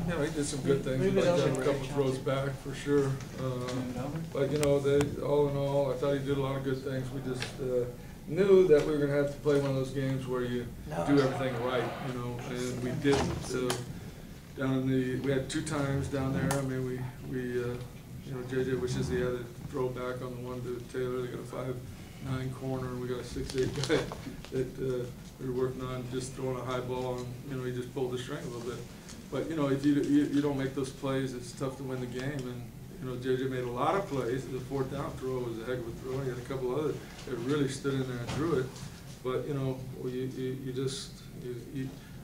you know, he did some good things. He laid down a couple throws back for sure. But you know, all in all, I thought he did a lot of good things. We just knew that we were going to have to play one of those games where you do everything right, you know, and we didn't. We had 2 times down there. I mean, you know, JJ wishes he had a throw back on the one to Taylor. They got a 5'9" corner, and we got a 6'8" guy that we were working on just throwing a high ball, and you know, he just pulled the string a little bit. But you know, if you don't make those plays, it's tough to win the game. And you know, JJ made a lot of plays. The 4th down throw was a heck of a throw. He had a couple others that really stood in there and threw it. But you know,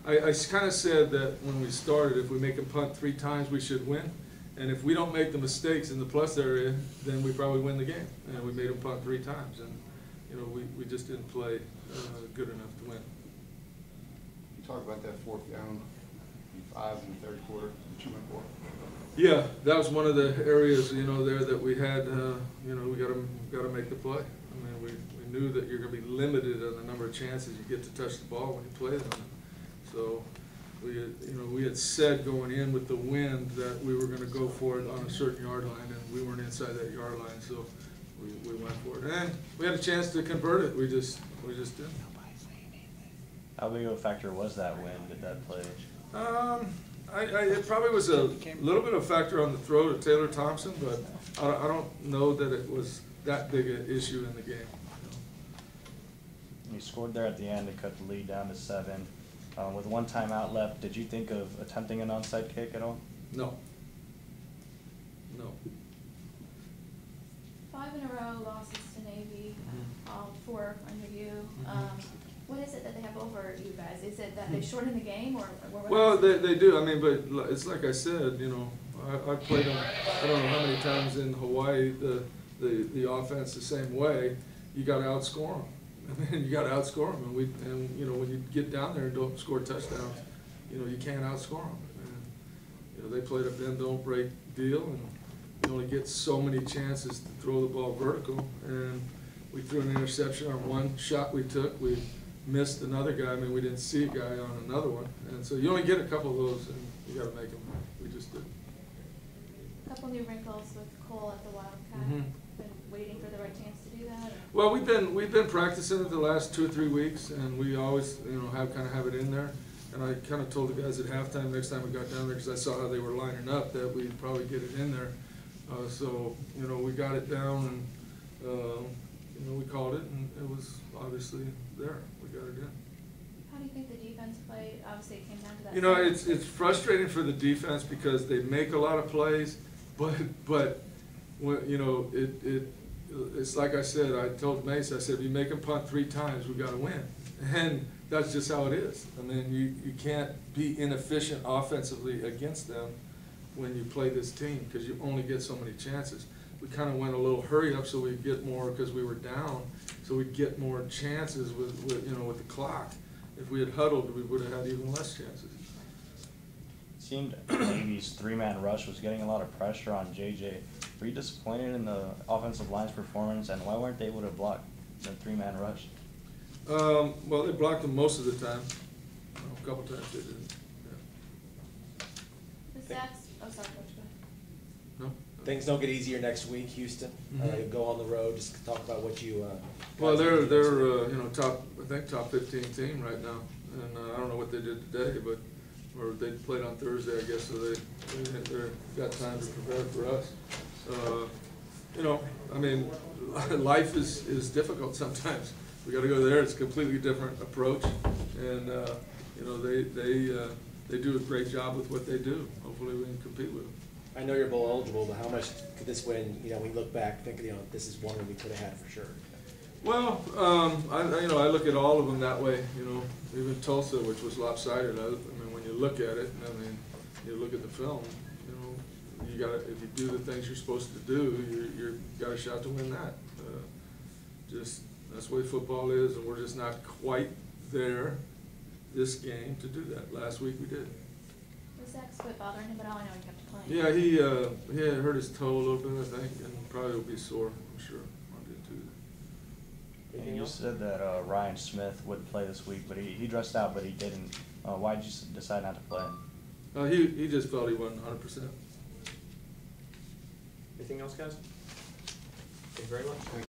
I kind of said that when we started, if we make a punt 3 times, we should win. And if we don't make the mistakes in the plus area, then we probably win the game. And we made them punt 3 times, and you know, we just didn't play good enough to win. You talk about that 4th down, 5 in the 3rd quarter, that you went for. Yeah, that was one of the areas, you know, there that we had. You know, we got to make the play. I mean, we knew that you're going to be limited on the number of chances you get to touch the ball when you play them. So we had said going in with the wind that we were going to go for it on a certain yard line, and we weren't inside that yard line, so we went for it. And we had a chance to convert it. We just didn't. How big of a factor was that wind at that play? It probably was a little bit of a factor on the throw to Taylor Thompson, but I don't know that it was that big an issue in the game. You scored there at the end to cut the lead down to 7. With 1 timeout left, did you think of attempting an onside kick at all? No. No. 5 in a row losses to Navy, all 4 under you. What is it that they have over you guys? Is it that they shorten the game, or well, they do. I mean, but it's like I said, you know, I played them. I don't know how many times in Hawaii the offense the same way. You got to outscore them. I mean, you got to outscore them, and you know, when you get down there and don't score touchdowns, you know, you can't outscore them. And, you know, they played a bend don't break deal, and you only get so many chances to throw the ball vertical. And we threw an interception on 1 shot we took. We missed another guy. I mean, we didn't see a guy on another one, and so you only get a couple of those, and you got to make them. We just did. A couple new wrinkles with Cole at the Wildcat. Been waiting for the right chance to do that. Well, we've been practicing it the last 2 or 3 weeks, and we always, you know, have it in there. And I kind of told the guys at halftime next time we got down there, because I saw how they were lining up, that we'd probably get it in there. So you know, we got it down, and you know, we called it, and it was obviously there. We got it in. How do you think the defense played? Obviously, it came down to that. You know, it's frustrating for the defense because they make a lot of plays, but when, you know, it's like I said. I told Mace, I said, if you make them punt 3 times, we got to win, and that's just how it is. I mean, you can't be inefficient offensively against them when you play this team, because you only get so many chances. We kind of went a little hurry up so we'd get more, because we were down, so we'd get more chances with the clock. If we had huddled, we would have had even less chances. It seemed Navy's 3-man rush was getting a lot of pressure on JJ. Were you disappointed in the offensive line's performance, and why weren't they able to block the 3-man rush? Well, they blocked them most of the time. A couple times they didn't. Yeah. The sacks. Oh, sorry, Coach. Go ahead. No. Things don't get easier next week, Houston. Go on the road. Just talk about what you. Well, they're you know, top 15 team right now, and I don't know what they did today, but or they played on Thursday, I guess, so they've got time to prepare for us. You know, I mean, life is difficult sometimes. We got to go there. It's a completely different approach, and you know, they do a great job with what they do. Hopefully, we can compete with them. I know you're bowl eligible, but how much could this win? You know, we look back, thinking, you know, this is one that we could have had for sure. Well, I look at all of them that way. You know, even Tulsa, which was lopsided. I mean, when you look at it, I mean, you look at the film. You know, you got if you do the things you're supposed to do, you got a shot to win that. Just that's the way football is, and we're just not quite there this game to do that. Last week we did. Was Zach's foot bothering him at all? I know he kept playing. Yeah, he had hurt his toe a little bit, I think, and probably will be sore, I'm sure, Monday and Tuesday. And you said that Ryan Smith would play this week, but he dressed out, but he didn't. Why did you decide not to play him? He just felt he wasn't 100%. Anything else, guys? Thank you very much.